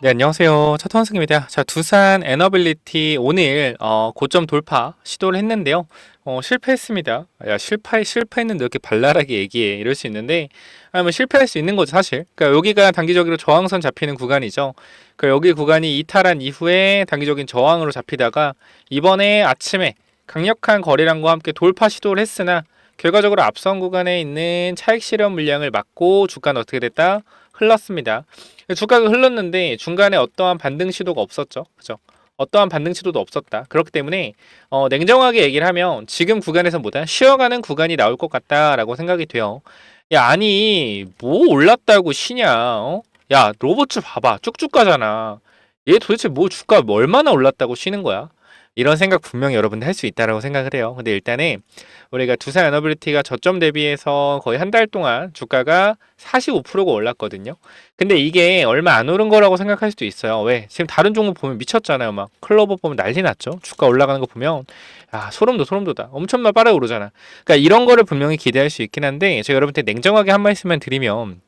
네, 안녕하세요. 차토환승입니다. 자, 두산 에너빌리티 오늘 고점 돌파 시도를 했는데요. 실패했습니다. 야, 실패했는데 이렇게 발랄하게 얘기해. 이럴 수 있는데, 뭐 실패할 수 있는 거죠, 사실. 그러니까 여기가 단기적으로 저항선 잡히는 구간이죠. 그러니까 여기 구간이 이탈한 이후에 단기적인 저항으로 잡히다가 이번에 아침에 강력한 거래량과 함께 돌파 시도를 했으나 결과적으로 앞선 구간에 있는 차익 실현 물량을 맞고 주가는 어떻게 됐다? 흘렀습니다. 주가가 흘렀는데 중간에 어떠한 반등 시도가 없었죠. 그죠? 어떠한 반등 시도도 없었다. 그렇기 때문에 냉정하게 얘기를 하면 지금 구간에서 보다 쉬어가는 구간이 나올 것 같다라고 생각이 돼요. 야, 아니 뭐 올랐다고 쉬냐? 야, 로봇츠 봐봐. 쭉쭉 가잖아. 얘 도대체 뭐 주가 얼마나 올랐다고 쉬는 거야? 이런 생각 분명히 여러분들 할 수 있다라고 생각을 해요. 근데 일단은 우리가 두산 에너빌리티가 저점 대비해서 거의 한 달 동안 주가가 45%가 올랐거든요. 근데 이게 얼마 안 오른 거라고 생각할 수도 있어요. 왜? 지금 다른 종목 보면 미쳤잖아요. 막 클로버 보면 난리 났죠. 주가 올라가는 거 보면 소름 돋아. 엄청나 빠르게 오르잖아. 그러니까 이런 거를 분명히 기대할 수 있긴 한데 제가 여러분한테 냉정하게 한 말씀만 드리면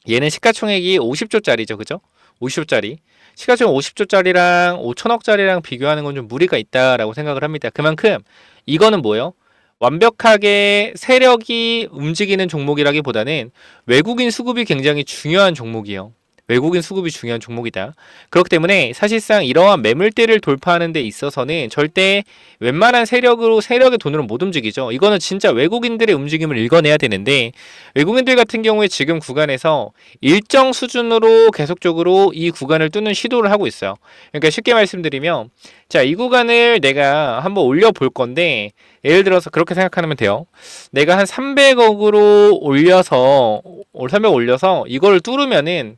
얘는 시가총액이 50조짜리죠. 그죠? 50조짜리. 시가총액 50조짜리랑 5천억짜리랑 비교하는 건 좀 무리가 있다라고 생각을 합니다. 그만큼 이거는 뭐예요? 완벽하게 세력이 움직이는 종목이라기보다는 외국인 수급이 굉장히 중요한 종목이에요. 외국인 수급이 중요한 종목이다. 그렇기 때문에 사실상 이러한 매물대를 돌파하는 데 있어서는 절대 웬만한 세력의 돈으로 못 움직이죠. 이거는 진짜 외국인들의 움직임을 읽어내야 되는데 외국인들 같은 경우에 지금 구간에서 일정 수준으로 계속적으로 이 구간을 뚫는 시도를 하고 있어요. 그러니까 쉽게 말씀드리면 자, 이 구간을 내가 한번 올려볼 건데 예를 들어서 그렇게 생각하면 돼요. 내가 한 300억으로 올려서 300 올려서 이걸 뚫으면은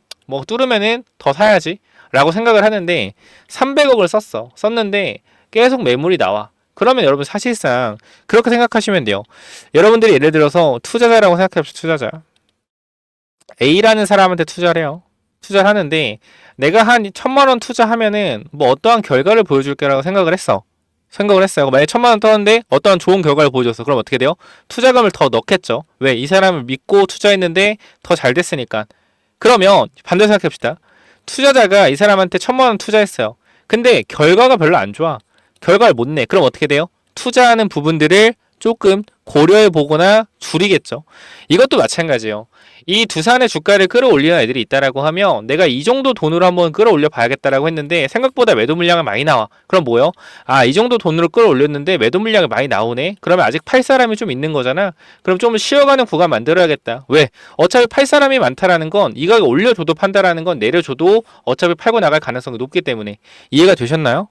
더 사야지 라고 생각을 하는데 300억을 썼는데 계속 매물이 나와. 그러면 여러분 사실상 그렇게 생각하시면 돼요. 여러분들이 예를 들어서 투자자라고 생각해봅시다. 투자자 A라는 사람한테 투자를 해요. 투자를 하는데 내가 한 1,000만 원 투자하면은 뭐 어떠한 결과를 보여줄 거라고 생각을 했어요. 만약에 1,000만 원 떴는데 어떠한 좋은 결과를 보여줬어. 그럼 어떻게 돼요? 투자금을 더 넣겠죠. 왜? 이 사람을 믿고 투자했는데 더 잘 됐으니까. 그러면 반대로 생각해봅시다. 투자자가 이 사람한테 1,000만 원 투자했어요. 근데 결과가 별로 안 좋아. 결과를 못 내. 그럼 어떻게 돼요? 투자하는 부분들을 조금 고려해 보거나 줄이겠죠. 이것도 마찬가지예요. 이 두산의 주가를 끌어올리는 애들이 있다라고 하면 내가 이 정도 돈으로 한번 끌어올려 봐야겠다라고 했는데 생각보다 매도 물량이 많이 나와. 그럼 뭐요? 이 정도 돈으로 끌어올렸는데 매도 물량이 많이 나오네. 그러면 아직 팔 사람이 좀 있는 거잖아. 그럼 좀 쉬어가는 구간 만들어야겠다. 왜? 어차피 팔 사람이 많다라는 건 이 가격 올려줘도 판다라는 건 내려줘도 어차피 팔고 나갈 가능성이 높기 때문에 이해가 되셨나요?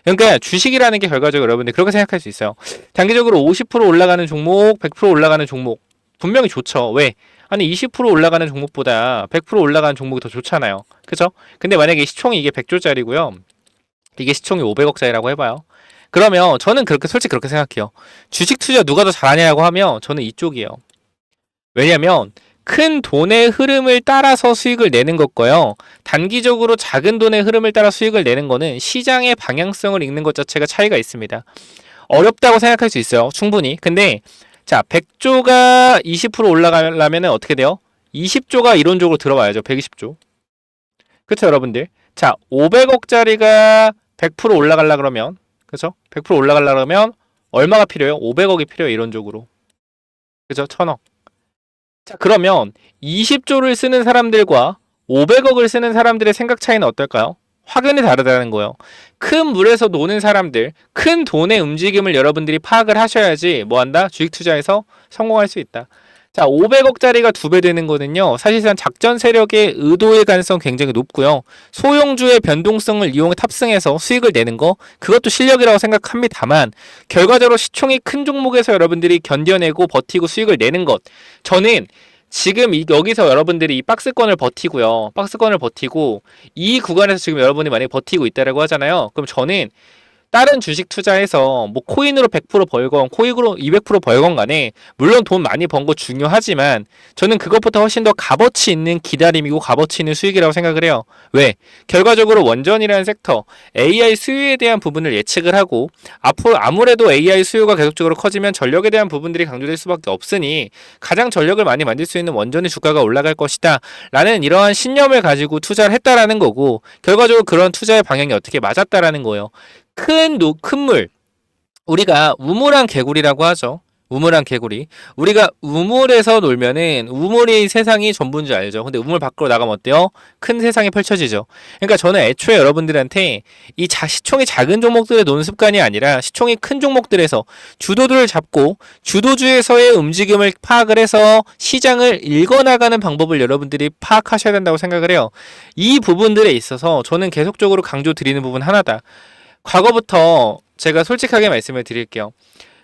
그러니까 주식이라는 게 결과적으로 여러분들 그렇게 생각할 수 있어요. 단기적으로 50% 올라가는 종목, 100% 올라가는 종목 분명히 좋죠. 왜? 아니 20% 올라가는 종목보다 100% 올라가는 종목이 더 좋잖아요. 그죠? 근데 만약에 시총이 이게 100조짜리고요. 이게 시총이 500억짜리라고 해봐요. 그러면 저는 솔직히 그렇게 생각해요. 주식 투자 누가 더 잘하냐고 하면 저는 이쪽이에요. 왜냐면 큰 돈의 흐름을 따라서 수익을 내는 것과요. 단기적으로 작은 돈의 흐름을 따라 수익을 내는 거는 시장의 방향성을 읽는 것 자체가 차이가 있습니다. 어렵다고 생각할 수 있어요. 충분히. 근데 자, 100조가 20% 올라가려면 어떻게 돼요? 20조가 이론적으로 들어와야죠. 120조. 그렇죠, 여러분들? 자, 500억짜리가 100% 올라가려 그러면 그렇죠? 100% 올라가려 그러면 얼마가 필요해요? 500억이 필요해요, 이론적으로. 그죠? 1000억. 자, 그러면 20조를 쓰는 사람들과 500억을 쓰는 사람들의 생각 차이는 어떨까요? 확연히 다르다는 거예요. 큰 물에서 노는 사람들, 큰 돈의 움직임을 여러분들이 파악을 하셔야지 뭐한다? 주식 투자에서 성공할 수 있다. 자, 500억짜리가 2배 되는 거는요. 사실상 작전 세력의 의도의 가능성 굉장히 높고요. 소형주의 변동성을 이용해 탑승해서 수익을 내는 거 그것도 실력이라고 생각합니다만 결과적으로 시총이 큰 종목에서 여러분들이 견뎌내고 버티고 수익을 내는 것 저는 지금 여기서 여러분들이 이 박스권을 버티고요. 박스권을 버티고 이 구간에서 지금 여러분이 만약에 버티고 있다라고 하잖아요. 그럼 저는 다른 주식 투자해서 뭐 코인으로 100% 벌건 코인으로 200% 벌건 간에 물론 돈 많이 번 거 중요하지만 저는 그것보다 훨씬 더 값어치 있는 기다림이고 값어치 있는 수익이라고 생각을 해요. 왜? 결과적으로 원전이라는 섹터 AI 수요에 대한 부분을 예측을 하고 앞으로 아무래도 AI 수요가 계속적으로 커지면 전력에 대한 부분들이 강조될 수밖에 없으니 가장 전력을 많이 만들 수 있는 원전의 주가가 올라갈 것이다 라는 이러한 신념을 가지고 투자를 했다라는 거고 결과적으로 그런 투자의 방향이 어떻게 맞았다라는 거예요. 큰 물 우리가 우물안 개구리라고 하죠. 우물안 개구리. 우리가 우물에서 놀면은 우물이 세상이 전부인 줄 알죠. 근데 우물 밖으로 나가면 어때요? 큰 세상이 펼쳐지죠. 그러니까 저는 애초에 여러분들한테 이 시총이 작은 종목들에 노는 습관이 아니라 시총이 큰 종목들에서 주도주를 잡고 주도주에서의 움직임을 파악을 해서 시장을 읽어나가는 방법을 여러분들이 파악하셔야 된다고 생각을 해요. 이 부분들에 있어서 저는 계속적으로 강조 드리는 부분 하나다. 과거부터 제가 솔직하게 말씀을 드릴게요.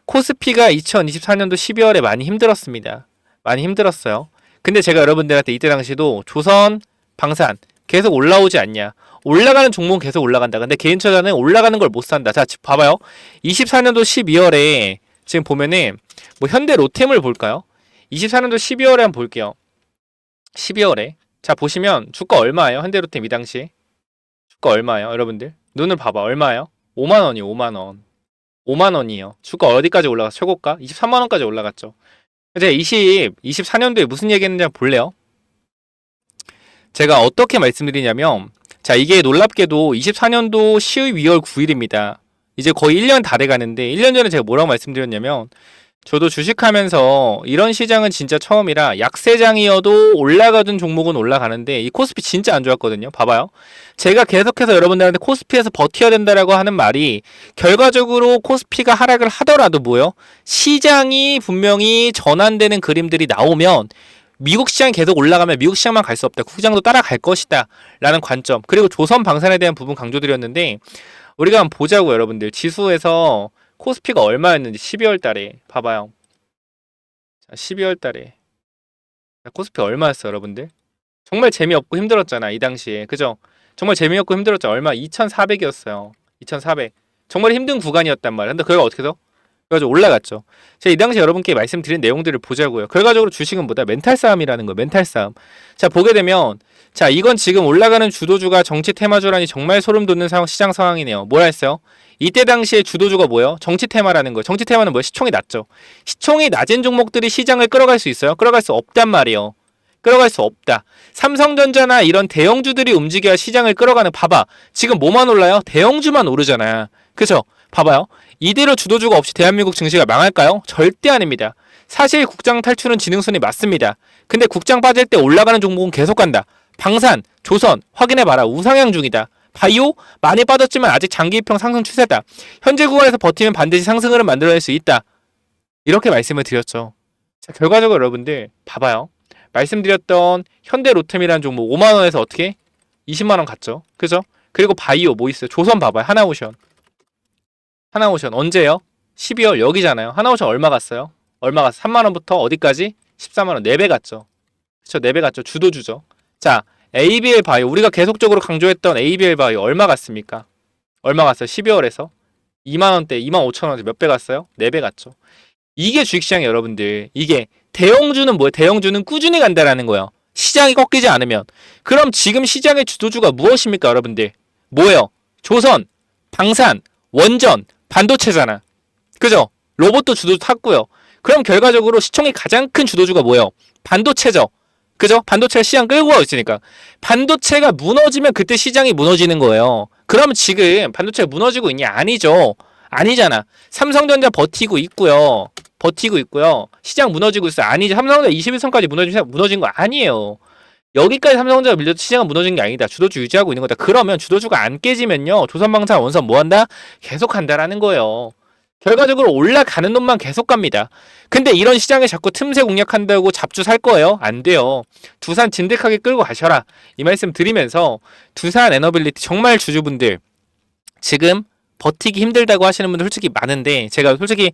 코스피가 2024년도 12월에 많이 힘들었습니다. 많이 힘들었어요. 근데 제가 여러분들한테 이때 당시도 조선, 방산 계속 올라오지 않냐. 올라가는 종목은 계속 올라간다. 근데 개인 투자는 올라가는 걸 못 산다. 자, 봐봐요. 24년도 12월에 지금 보면은 뭐 현대 로템을 볼까요? 24년도 12월에 한번 볼게요. 12월에. 자, 보시면 주가 얼마예요? 현대 로템 이 당시. 주가 얼마예요? 여러분들. 눈을 봐봐. 얼마예요? 5만 원이요. 5만 원. 5만 원이요. 주가 어디까지 올라갔어? 최고가? 23만 원까지 올라갔죠. 제가 24년도에 무슨 얘기했는지 한번 볼래요? 제가 어떻게 말씀드리냐면 자, 이게 놀랍게도 24년도 12월 9일입니다. 이제 거의 1년 다 돼가는데 1년 전에 제가 뭐라고 말씀드렸냐면 저도 주식하면서 이런 시장은 진짜 처음이라 약세장이어도 올라가던 종목은 올라가는데 이 코스피 진짜 안 좋았거든요. 봐봐요. 제가 계속해서 여러분들한테 코스피에서 버텨야 된다라고 하는 말이 결과적으로 코스피가 하락을 하더라도 뭐요? 시장이 분명히 전환되는 그림들이 나오면 미국 시장이 계속 올라가면 미국 시장만 갈 수 없다. 국장도 따라갈 것이다. 라는 관점. 그리고 조선 방산에 대한 부분 강조드렸는데 우리가 한번 보자고 여러분들. 지수에서 코스피가 얼마였는지 12월 달에 봐봐요. 자, 12월 달에 코스피 얼마였어요, 여러분들? 정말 재미없고 힘들었잖아, 이 당시에. 그죠? 정말 재미없고 힘들었죠. 얼마? 2,400이었어요. 2,400. 정말 힘든 구간이었단 말이야. 근데 그가 어떻게 더? 그래가지고 올라갔죠. 제가 이 당시 여러분께 말씀드린 내용들을 보자고요. 결과적으로 주식은 뭐다? 멘탈 싸움이라는 거예요. 멘탈 싸움. 자, 보게 되면 자, 이건 지금 올라가는 주도주가 정치 테마주라니 정말 소름 돋는 시장 상황이네요. 뭐라 했어요? 이때 당시에 주도주가 뭐예요? 정치 테마라는 거예요. 정치 테마는 뭐예요? 시총이 낮죠. 시총이 낮은 종목들이 시장을 끌어갈 수 있어요? 끌어갈 수 없단 말이에요. 끌어갈 수 없다. 삼성전자나 이런 대형주들이 움직여야 시장을 끌어가는. 봐봐. 지금 뭐만 올라요? 대형주만 오르잖아. 그죠? 봐봐요. 이대로 주도주가 없이 대한민국 증시가 망할까요? 절대 아닙니다. 사실 국장 탈출은 지능선이 맞습니다. 근데 국장 빠질 때 올라가는 종목은 계속 간다. 방산, 조선 확인해봐라. 우상향 중이다. 바이오 많이 빠졌지만 아직 장기입평 상승 추세다. 현재 구간에서 버티면 반드시 상승을 만들어낼 수 있다. 이렇게 말씀을 드렸죠. 자, 결과적으로 여러분들 봐봐요. 말씀드렸던 현대 로템이라는 종목 5만 원에서 어떻게 20만 원 갔죠. 그죠? 그리고 바이오 뭐 있어요? 조선 봐봐요. 하나오션. 하나오션 언제요? 12월 여기잖아요. 하나오션 얼마 갔어요? 얼마 갔어? 3만 원부터 어디까지? 14만 원. 4배 갔죠. 그쵸? 4배 갔죠. 주도주죠. 자, ABL 바이오 우리가 계속적으로 강조했던 ABL 바이오 얼마 갔습니까? 얼마 갔어요? 12월에서 2만 원대, 2만 5천 원대 몇 배 갔어요? 4배 갔죠. 이게 주식시장이에요, 여러분들. 이게 대형주는 뭐예요? 대형주는 꾸준히 간다라는 거예요. 시장이 꺾이지 않으면. 그럼 지금 시장의 주도주가 무엇입니까, 여러분들? 뭐예요? 조선, 방산, 원전, 반도체잖아. 그죠? 로봇도 주도주 탔고요. 그럼 결과적으로 시총이 가장 큰 주도주가 뭐예요? 반도체죠. 그죠? 반도체가 시장 끌고 가고 있으니까. 반도체가 무너지면 그때 시장이 무너지는 거예요. 그럼 지금 반도체가 무너지고 있냐? 아니죠. 아니잖아. 삼성전자 버티고 있고요. 버티고 있고요. 시장 무너지고 있어요. 아니죠. 삼성전자 21선까지 무너진 거 아니에요. 여기까지 삼성전자가 밀려도 시장은 무너진 게 아니다. 주도주 유지하고 있는 거다. 그러면 주도주가 안 깨지면요. 조선방산, 원선 뭐 한다? 계속 한다라는 거예요. 결과적으로 올라가는 놈만 계속 갑니다. 근데 이런 시장에 자꾸 틈새 공략한다고 잡주 살 거예요? 안 돼요. 두산 진득하게 끌고 가셔라. 이 말씀 드리면서 두산 에너빌리티 정말 주주분들 지금 버티기 힘들다고 하시는 분들 솔직히 많은데 제가 솔직히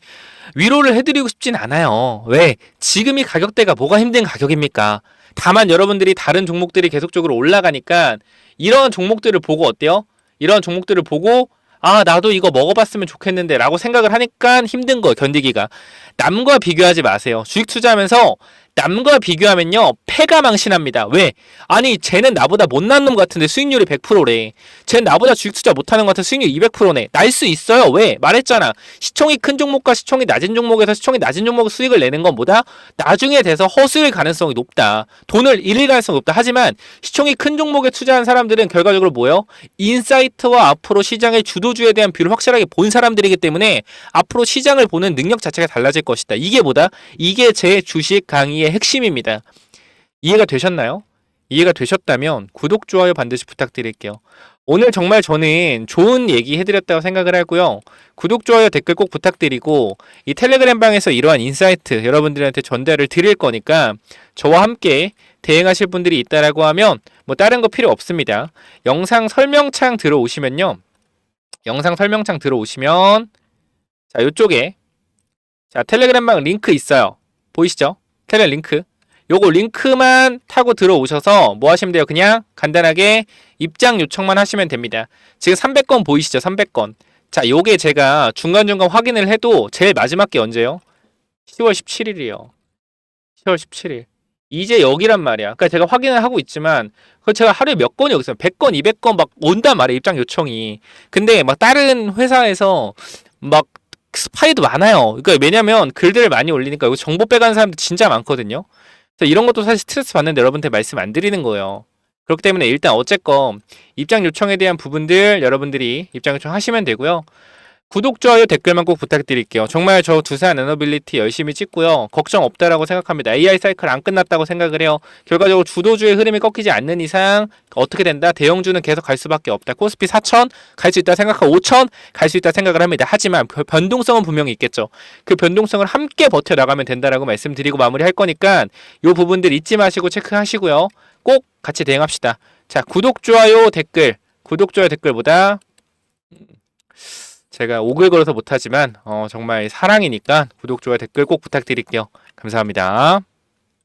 위로를 해드리고 싶진 않아요. 왜? 지금 이 가격대가 뭐가 힘든 가격입니까? 다만 여러분들이 다른 종목들이 계속적으로 올라가니까 이런 종목들을 보고 어때요? 이런 종목들을 보고 아, 나도 이거 먹어봤으면 좋겠는데 라고 생각을 하니까 힘든 거예요, 견디기가. 남과 비교하지 마세요. 주식 투자하면서 남과 비교하면요, 패가 망신합니다. 왜? 아니, 쟤는 나보다 못난 놈 같은데 수익률이 100%래. 쟤는 나보다 주식 투자 못하는 것 같은 수익률 200%네. 날 수 있어요. 왜? 말했잖아. 시총이 큰 종목과 시총이 낮은 종목에서 시총이 낮은 종목의 수익을 내는 건 뭐다? 나중에 돼서 허수일 가능성이 높다. 돈을 잃을 가능성이 높다. 하지만 시총이 큰 종목에 투자한 사람들은 결과적으로 뭐예요? 인사이트와 앞으로 시장의 주도주에 대한 뷰를 확실하게 본 사람들이기 때문에 앞으로 시장을 보는 능력 자체가 달라질 것이다. 이게 뭐다? 이게 제 주식 강의의 핵심입니다. 이해가 되셨나요? 이해가 되셨다면 구독, 좋아요 반드시 부탁드릴게요. 오늘 정말 저는 좋은 얘기 해드렸다고 생각을 하고요. 구독, 좋아요, 댓글 꼭 부탁드리고 이 텔레그램 방에서 이러한 인사이트 여러분들한테 전달을 드릴 거니까 저와 함께 대행하실 분들이 있다라고 하면 뭐 다른 거 필요 없습니다. 영상 설명창 들어오시면요. 영상 설명창 들어오시면 자, 요쪽에 자, 텔레그램방 링크 있어요. 보이시죠? 텔레 링크. 요거 링크만 타고 들어오셔서 뭐 하시면 돼요? 그냥 간단하게 입장 요청만 하시면 됩니다. 지금 300건 보이시죠? 300건. 자, 요게 제가 중간중간 확인을 해도 제일 마지막 게 언제요? 10월 17일이에요. 10월 17일. 이제 여기란 말이야. 그러니까 제가 확인을 하고 있지만 그 제가 하루에 몇 건이 여기 있어요. 100건, 200건 막 온단 말이에요. 입장 요청이. 근데 막 다른 회사에서 막 스파이도 많아요. 그러니까 왜냐면 글들을 많이 올리니까 여기 정보 빼가는 사람들 진짜 많거든요. 그래서 이런 것도 사실 스트레스 받는데 여러분한테 말씀 안 드리는 거예요. 그렇기 때문에 일단 어쨌건 입장 요청에 대한 부분들 여러분들이 입장 요청하시면 되고요. 구독, 좋아요, 댓글만 꼭 부탁드릴게요. 정말 저 두산 에너빌리티 열심히 찍고요. 걱정 없다라고 생각합니다. AI 사이클 안 끝났다고 생각을 해요. 결과적으로 주도주의 흐름이 꺾이지 않는 이상 어떻게 된다? 대형주는 계속 갈 수밖에 없다. 코스피 4천 갈 수 있다 생각하고 5천 갈 수 있다 생각을 합니다. 하지만 변동성은 분명히 있겠죠. 그 변동성을 함께 버텨나가면 된다라고 말씀드리고 마무리할 거니까 이 부분들 잊지 마시고 체크하시고요. 꼭 같이 대응합시다. 자, 구독, 좋아요, 댓글. 구독, 좋아요, 댓글보다 제가 오글거려서 못하지만 정말 사랑이니까 구독, 좋아요, 댓글 꼭 부탁드릴게요. 감사합니다.